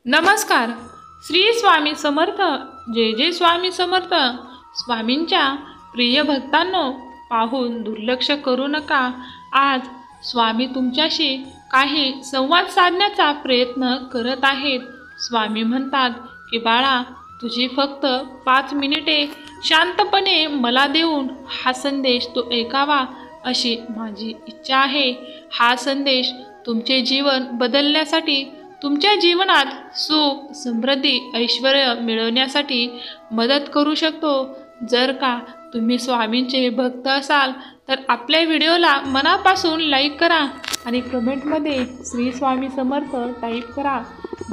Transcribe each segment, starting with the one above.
नमस्कार. श्री स्वामी समर्थ. जय जय स्वामी समर्थ. स्वामींच्या प्रिय भक्तांनो, पाहून दुर्लक्ष करू नका. आज स्वामी तुमच्याशी काही संवाद साधण्याचा प्रयत्न करत आहेत. स्वामी म्हणतात की बाळा, तुझी फक्त 5 मिनिटे शांतपणे मला देऊन हा संदेश तू ऐकावा अशी माझी इच्छा आहे. हा संदेश तुमचे जीवन बदलण्यासाठी, तुमच्या जीवनात सुख, समृद्धी, ऐश्वर्य मिळवण्यासाठी मदत करू शकतो. जर का तुम्ही स्वामींचे भक्त असाल तर आपल्या व्हिडिओला मनापासून लाईक करा आणि कमेंटमध्ये श्री स्वामी समर्थ टाईप करा.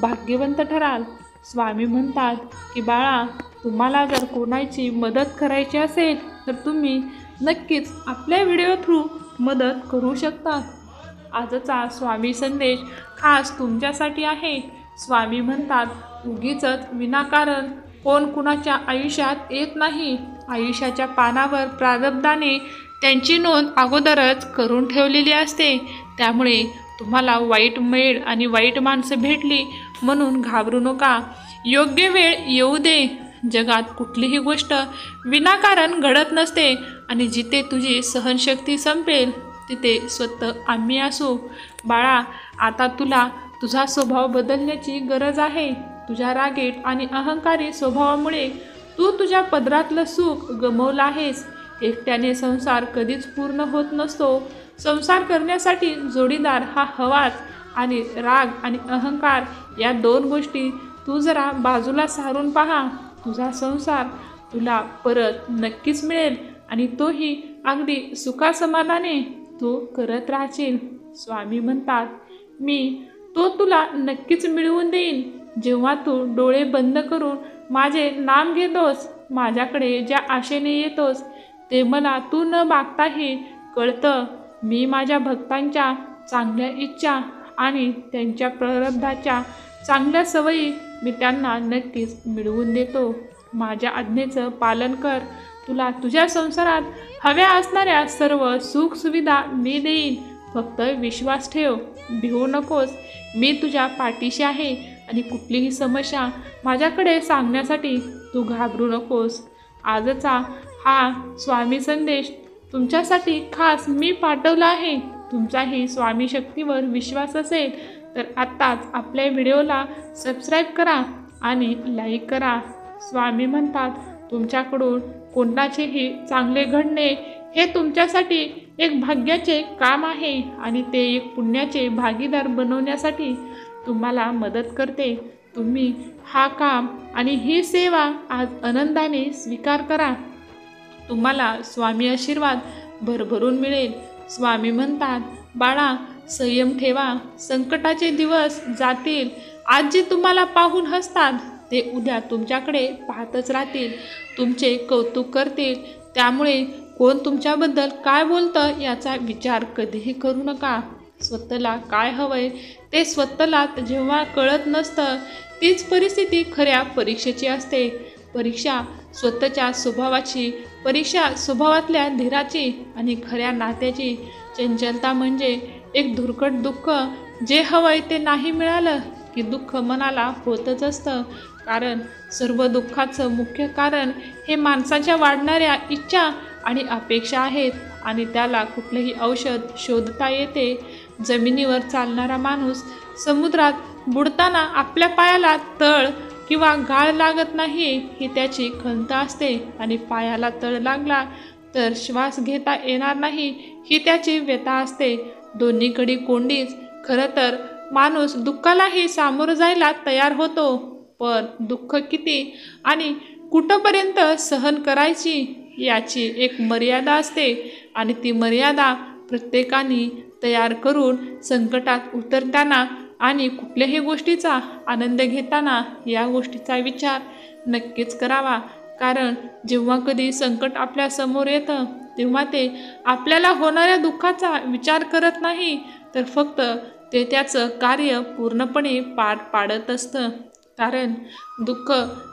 भाग्यवंत ठराल. स्वामी म्हणतात की बाळा, तुम्हाला जर कोणाची मदत करायची असेल तर तुम्ही नक्कीच आपल्या व्हिडिओ थ्रू मदत करू शकता. आजचा स्वामी संदेश खास तुमच्यासाठी आहे. स्वामी म्हणतात, उगीचच विनाकारण कोण कुणाच्या आयुष्यात येत नाही. आयुष्याच्या पानावर प्रारब्धाने त्यांची नोंद अगोदरच करून ठेवलेली असते. त्यामुळे तुम्हाला वाईट मेळ आणि वाईट माणसं भेटली म्हणून घाबरू नका. योग्य वेळ येऊ दे. जगात कुठलीही गोष्ट विनाकारण घडत नसते आणि जिथे तुझी सहनशक्ती संपेल तिथे स्वतः आम्ही असू. बाळा, आता तुला तुझा स्वभाव बदलण्याची गरज आहे. तुझ्या रागीट आणि अहंकारी स्वभावामुळे तू तुझ्या पदरातलं सुख गमावलं आहेस. एकट्याने संसार कधीच पूर्ण होत नसतो. संसार करण्यासाठी जोडीदार हा हवाच. आणि राग आणि अहंकार या 2 गोष्टी तू जरा बाजूला सारून पहा. तुझा संसार तुला परत नक्कीच मिळेल आणि तोही अगदी सुखासमाधाने तू करत राहशील. स्वामी म्हणतात, मी तो तुला नक्कीच मिळवून देईन. जेव्हा तू डोळे बंद करून माझे नाम घेतोस, माझ्याकडे ज्या आशेने येतोस, ते मला तू न मागताही कळतं. मी माझ्या भक्तांच्या चांगल्या इच्छा आणि त्यांच्या प्रारब्धाच्या चांगल्या सवयी मी त्यांना नक्कीच मिळवून देतो. माझ्या आज्ञेचं पालन कर. तुला तुझ्या संसारात हव्या असणाऱ्या सर्व सुखसुविधा मी देईन. फक्त विश्वास ठेव. भिवू नकोस. मी तुझ्या पाठीशी आहे आणि कुठलीही समस्या माझ्याकडे सांगण्यासाठी तू घाबरू नकोस. आजचा हा स्वामी संदेश तुमच्यासाठी खास मी पाठवला आहे. तुमचाही स्वामी शक्तीवर विश्वास असेल तर आत्ताच आपल्या व्हिडिओला सबस्क्राईब करा आणि लाईक करा. स्वामी म्हणतात, तुमच्याकडून कोणाचेही चांगले घडणे हे तुमच्यासाठी एक भाग्याचे काम आहे आणि ते एक पुण्याचे भागीदार बनवण्यासाठी तुम्हाला मदत करते. तुम्ही हा काम आणि ही सेवा आज आनंदाने स्वीकार करा. तुम्हाला स्वामी आशीर्वाद भरभरून मिळेल. स्वामी म्हणतात, बाळा, संयम ठेवा. संकटाचे दिवस जातील. आज जे तुम्हाला पाहून हसतात ते उद्या तुमच्याकडे पाहतच राहतील. तुमचे कौतुक करतील. त्यामुळे कोण तुमच्याबद्दल काय बोलतं याचा विचार कधीही करू नका. स्वतःला काय हवंय ते स्वतःला जेव्हा कळत नसतं, तीच परिस्थिती खऱ्या परीक्षेची असते. परीक्षा स्वतःच्या स्वभावाची, परीक्षा स्वभावातल्या धीराची आणि खऱ्या नात्याची. चंचलता म्हणजे एक धुरकट दुःख. जे हवंय ते नाही मिळालं की दुःख मनाला होतच असतं. कारण सर्व दुःखाचं मुख्य कारण हे माणसाच्या वाढणाऱ्या इच्छा आणि अपेक्षा आहेत आणि त्याला कुठलंही औषध शोधता येते. जमिनीवर चालणारा माणूस समुद्रात बुडताना आपल्या पायाला तळ किंवा गाळ लागत नाही ही त्याची खंत असते आणि पायाला तळ लागला तर श्वास घेता येणार नाही ही त्याची व्यथा असते. दोन्हीकडे कोंडीच. खरं तर माणूस दुःखालाही सामोरं जायला तयार होतो, पण दुःख किती आणि कुठंपर्यंत सहन करायची याची एक मर्यादा असते आणि ती मर्यादा प्रत्येकाने तयार करून संकटात उतरताना आणि कुठल्याही गोष्टीचा आनंद घेताना या गोष्टीचा विचार नक्कीच करावा. कारण जेव्हा कधी संकट आपल्या समोर येतं तेव्हा ते आपल्याला होणाऱ्या दुःखाचा विचार करत नाही तर फक्त ते त्याचं कार्य पूर्णपणे पार पाडत असतं. कारण दुःख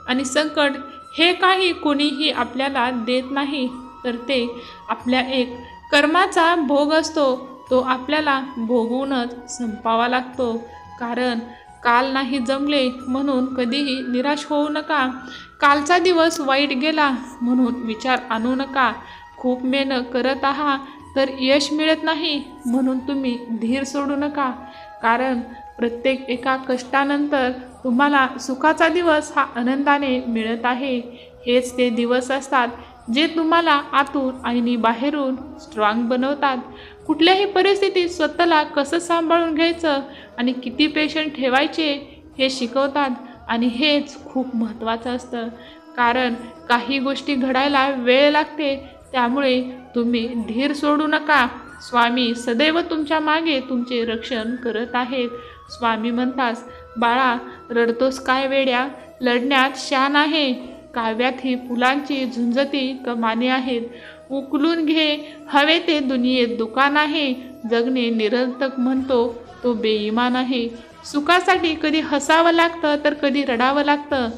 आणि संकट हे काही कोणीही आपल्याला देत नाही, तर ते आपल्या एक कर्माचा भोग असतो. तो आपल्याला भोगवूनच संपावा लागतो. कारण काल नाही जमले म्हणून कधीही निराश होऊ नका. कालचा दिवस वाईट गेला म्हणून विचार आणू नका. खूप मेहनत करत आहात तर यश मिळत नाही म्हणून तुम्ही धीर सोडू नका. कारण प्रत्येक एका कष्टानंतर तुम्हाला सुखाचा दिवस हा आनंदाने मिळत आहे. हेच ते दिवस असतात जे तुम्हाला आतून आणि बाहेरून स्ट्रॉंग बनवतात. कुठल्याही परिस्थितीत स्वतःला कसं सांभाळून घ्यायचं आणि किती पेशंट ठेवायचे हे शिकवतात. आणि हेच खूप महत्त्वाचं असतं. कारण काही गोष्टी घडायला वेळ लागते, त्यामुळे तुम्ही धीर सोडू नका. स्वामी सदैव तुमच्या मागे तुमचे रक्षण करत आहेत. स्वामी म्हणतात, बाळा रडतोस काय वेड्या, लढण्यात शान आहे. काव्यात ही फुलांची झुंजती कमाने आहेत. उकलून घे हवे ते दुनियेत दुकान आहे. जगणे निरर्थक म्हणतो तो बेईमान आहे. सुखासाठी कधी हसावं लागतं तर कधी रडावं लागतं.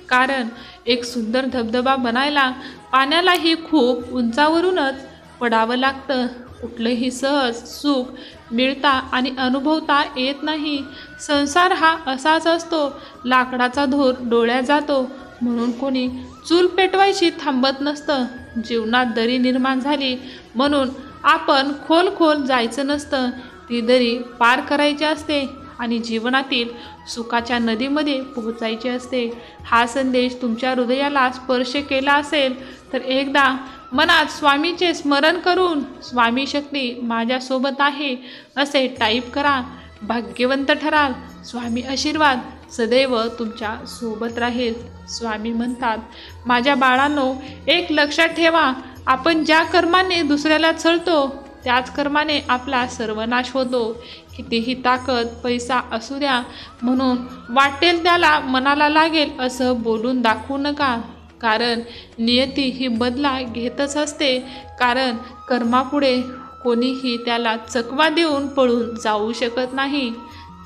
कारण एक सुंदर धबधबा बनायला पाण्यालाही खूप उंचावरूनच पडावं लागतं. कुठलंही सहज सुख मिळता आणि अनुभवता येत नाही. संसार हा असाच असतो. लाकडाचा धूर डोळ्यात जातो म्हणून कोणी चूल पेटवायची थांबत नसतं. जीवनात दरी निर्माण झाली म्हणून आपण खोल जायचं नसतं. ती दरी पार करायची असते आणि जीवनातील सुखाच्या नदीमध्ये पोहोचायचे असते. हा संदेश तुमच्या हृदयाला स्पर्श केला असेल तर एकदा मनात स्वामीचे स्मरण करून स्वामी शक्ती माझ्यासोबत आहे असे टाईप करा. भाग्यवंत ठराल. स्वामी आशीर्वाद सदैव तुमच्या सोबत राहील. स्वामी म्हणतात, माझ्या बाळांनो एक लक्षात ठेवा, आपण ज्या कर्माने दुसऱ्याला छळतो त्याच कर्माने आपला सर्वनाश होतो. कितीही ताकद पैसा असू द्या म्हणून वाटेल त्याला मनाला लागेल असं बोलून दाखवू नका. कारण नियती ही बदला घेतच असते. कारण कर्मापुढे कोणीही त्याला चकवा देऊन पळून जाऊ शकत नाही.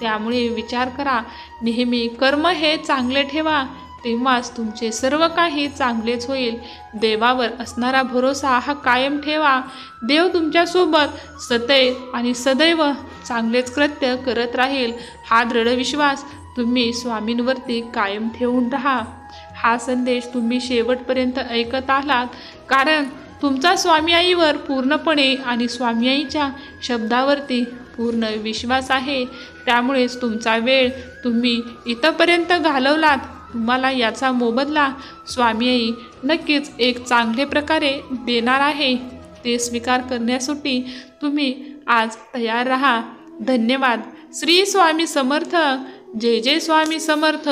त्यामुळे विचार करा, नेहमी कर्म हे चांगले ठेवा, तेव्हाच तुमचे सर्व काही चांगलेच होईल. देवावर असणारा भरोसा हा कायम ठेवा. देव तुमच्यासोबत सदैव आणि सदैव चांगलेच कृत्य करत राहील. हा दृढ विश्वास तुम्ही स्वामींवरती कायम ठेवून राहा. हा संदेश तुम्ही शेवटपर्यंत ऐकत आलात कारण तुमचा स्वामी आईवर पूर्णपणे आणि स्वामी आईच्या शब्दावरती पूर्ण विश्वास आहे. त्यामुळेच तुमचा वेळ तुम्ही इथंपर्यंत घालवलात. तुम्हाला याचा मोबदला स्वामी आई नक्कीच एक चांगले प्रकारे देणार आहे. ते स्वीकार करण्यासाठी तुम्ही आज तयार राहा. धन्यवाद. श्री स्वामी समर्थ. जय जय स्वामी समर्थ.